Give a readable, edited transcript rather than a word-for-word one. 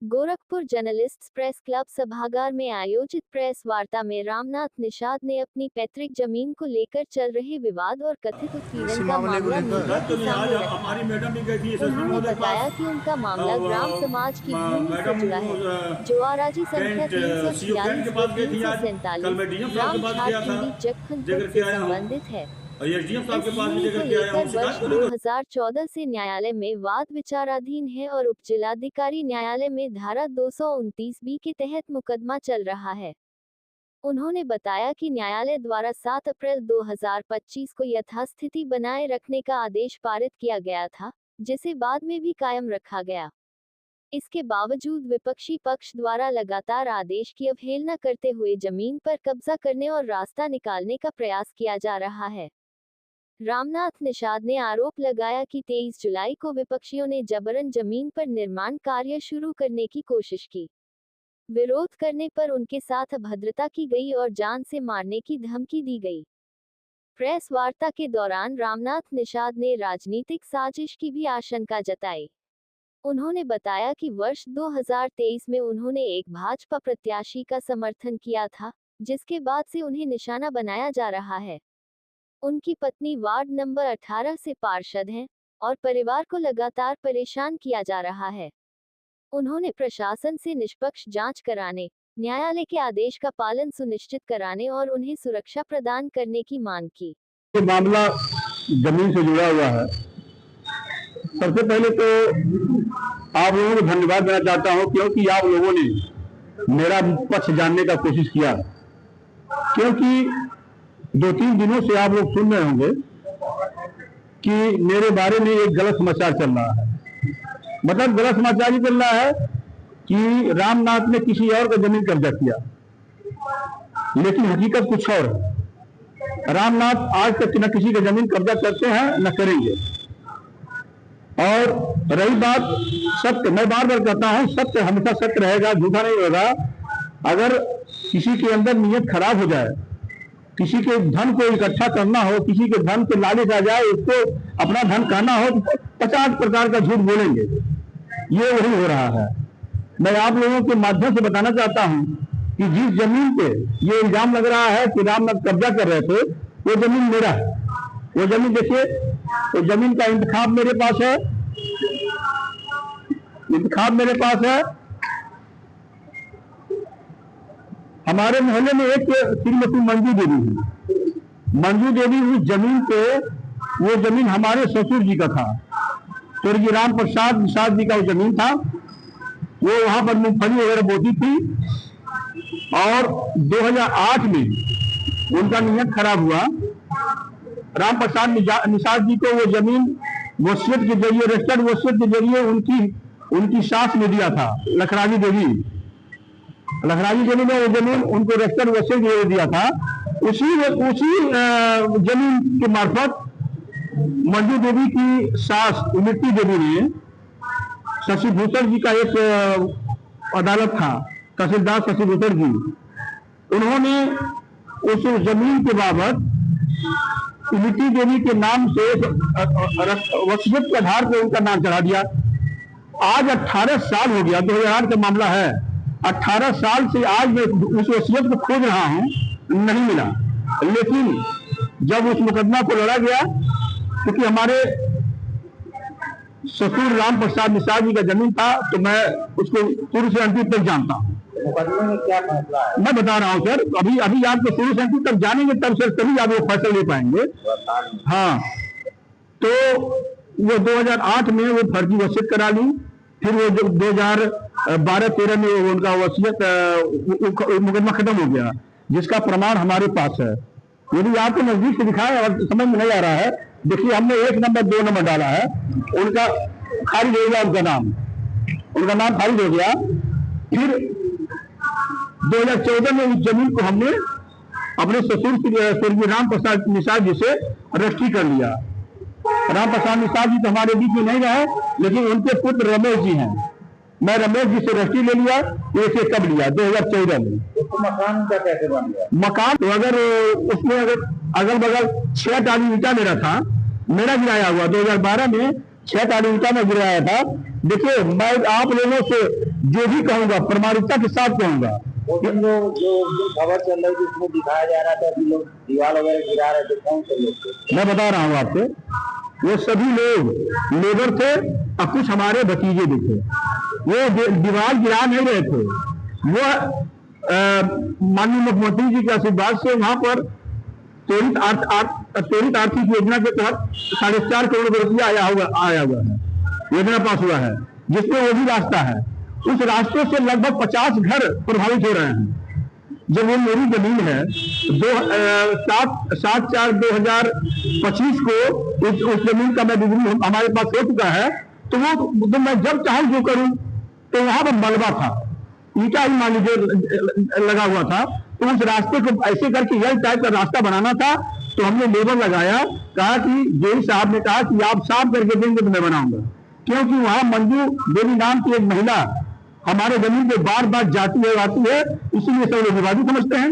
Gorakhpur journalists press club सभागार में आयोजित प्रेस वार्ता में रामनाथ निषाद ने अपनी पैतृक जमीन को लेकर चल रहे विवाद और कथित उत्पीड़न का मामला मीडिया के सामने रखा। उन्होंने बताया कि उनका मामला ग्राम समाज की भूमि से जुड़ा है, जो आराजी संख्या 346 से 347 ग्राम छाटखंडी जखनपुर से संबंधित है। इस भूमि को लेकर वर्ष 2014 से न्यायालय में वाद विचाराधीन है और उप जिलाधिकारी न्यायालय में धारा 229B के तहत मुकदमा चल रहा है। उन्होंने बताया कि न्यायालय द्वारा 7 अप्रैल 2025 को यथास्थिति बनाए रखने का आदेश पारित किया गया था, जिसे बाद में भी कायम रखा गया। इसके बावजूद विपक्षी पक्ष द्वारा लगातार आदेश की अवहेलना करते हुए जमीन पर कब्जा करने और रास्ता निकालने का प्रयास किया जा रहा है। रामनाथ निषाद ने आरोप लगाया कि 23 जुलाई को विपक्षियों ने जबरन जमीन पर निर्माण कार्य शुरू करने की कोशिश की। विरोध करने पर उनके साथ अभद्रता की गई और जान से मारने की धमकी दी गई। प्रेस वार्ता के दौरान रामनाथ निषाद ने राजनीतिक साजिश की भी आशंका जताई। उन्होंने बताया कि वर्ष 2023 में उन्होंने एक भाजपा प्रत्याशी का समर्थन किया था, जिसके बाद से उन्हें निशाना बनाया जा रहा है। उनकी पत्नी वार्ड नंबर 18 से पार्षद हैं और परिवार को लगातार परेशान किया जा रहा है। उन्होंने प्रशासन से निष्पक्ष जांच कराने, न्यायालय के आदेश का पालन सुनिश्चित कराने और उन्हें सुरक्षा प्रदान करने की मांग की। ये मामला जमीन से जुड़ा हुआ है। सबसे पहले तो आप लोगों को धन्यवाद देना चाहता हूं, क्योंकि आप लोगों ने मेरा पक्ष जानने का कोशिश किया। क्योंकि 2-3 दिनों से आप लोग सुन रहे होंगे कि मेरे बारे में एक गलत समाचार चल रहा है। मतलब गलत समाचार ये चल रहा है कि रामनाथ ने किसी और का जमीन कब्जा किया, लेकिन हकीकत कुछ और है। रामनाथ आज तक न किसी का जमीन कब्जा करते हैं न करेंगे। और रही बात सत्य, मैं बार बार कहता हूं, सत्य हमेशा सत्य रहेगा, झूठा नहीं होगा। अगर किसी के अंदर नीयत खराब हो जाए, किसी के धन को इकट्ठा करना हो, किसी के धन के लालच आ जाए, उसको अपना धन कहना हो, तो 50 प्रकार का झूठ बोलेंगे। ये वही हो रहा है। मैं आप लोगों के माध्यम से बताना चाहता हूं कि जिस जमीन पे ये इल्जाम लग रहा है कि रामनाथ कब्जा कर रहे थे, वो जमीन मेरा है। वो जमीन देखिए, वो जमीन का इंतखाब मेरे पास है, इंतखाब मेरे पास है। हमारे मोहल्ले में एक श्रीमती मंजू देवी है। मंजू देवी उस जमीन पे, वो जमीन हमारे ससुर जी का था, स्वर्गीय राम प्रसाद निषाद जी का वो जमीन था। वो वहां पर मूंगफली वगैरह बोती थी और 2008 में उनका नियत खराब हुआ। राम प्रसाद निषाद जी को वो जमीन वसीयत के जरिए, रजिस्टर्ड वसीयत के जरिए उनकी सास ने दिया था, लखराजी देवी ने वो जमीन उनको रजिस्टर्ड वसीयत के दिया था। उसी जमीन के मार्फत मंजू देवी की सास उमिति देवी ने, शशि भूषण जी का एक अदालत था, तहसीलदार शशि भूषण जी, उन्होंने उस जमीन के बाबत उमिति देवी के नाम से वसीयत के आधार पर उनका नाम चढ़ा दिया। आज 18 साल हो गया, 2008 का मामला है। 18 साल से आज मैं उस वसीयत को खोज रहा हूं, नहीं मिला। लेकिन जब उस मुकदमा को लड़ा गया, क्योंकि हमारे ससुर राम प्रसाद निषाद जी का जमीन था, तो मैं उसको शुरू से अंतिम तक जानता हूँ। मुकदमे में क्या फैसला है मैं बता रहा हूँ सर। अभी आप तो शुरू से अंतिम तक जानेंगे, तब सर तभी आप वो फैसला ले पाएंगे। हाँ, तो वो 2008 में वो फर्जी वसीयत करा ली। फिर वो जब 2012-13 में उनका वसीयत मुकदमा खत्म हो गया, जिसका प्रमाण हमारे पास है। यदि आपको नजदीक से दिखाए और समझ में नहीं आ रहा है, देखिए हमने 1 नंबर 2 नंबर डाला है, उनका खारिज हो गया, उनका नाम खारिज हो गया। फिर 2014 में उस जमीन को हमने अपने ससुर स्वर्गीय राम प्रसाद निषाद जी से रजिस्ट्री कर लिया। राम प्रसाद निषाद जी तो हमारे बीच में नहीं रहे, लेकिन उनके पुत्र रमेश जी हैं। मैं रमेश जी से रजिस्ट्री ले लिया। इसे कब लिया? 2014 में। तो मकान का कैसे बन गया? मकान तो अगर उसमें अगल बगल 6 टाली ईंटा मेरा था, मेरा गिराया हुआ 2012 में 6 टाली ईंटा में गिराया था। देखिए, मैं आप लोगों से जो भी कहूंगा प्रामाणिकता के साथ कहूंगा। जो खबर चल रही थी उसमें दिखाया जा रहा था कि लोग दीवार वगैरह गिरा रहे थे, कौन से लोग थे? मैं बता रहा हूँ आपको, वो सभी लोग लेबर थे और कुछ हमारे भतीजे भी थे। वो दीवार गिरा नहीं रहे थे, वो माननीय मुख्यमंत्री जी के आशीर्वाद से वहां पर त्वरित आर्थिक योजना के तहत 4.5 करोड़ रुपया आया हुआ है, योजना पास हुआ है, जिसमें वो भी रास्ता है। उस रास्ते से लगभग 50 घर प्रभावित हो रहे हैं। जब वो मेरी जमीन है 7/4/2025 को उस जमीन का मैं विवरण हमारे पास हो चुका है, तो वो तो मैं जब चाहूं जो करूं। तो वहां पर मलबा था, ईटा ही मान लीजिए लगा हुआ था, तो उस रास्ते को ऐसे करके यल टाइप का रास्ता बनाना था। तो हमने लेबर लगाया, कहा कि जेई साहब ने कहा कि आप साफ करके देंगे तो मैं बनाऊंगा, क्योंकि वहां मंजू देवी नाम की एक महिला हमारे जमीन पे बार बार जाती है आती है, इसीलिए सब लोग विवादित समझते हैं।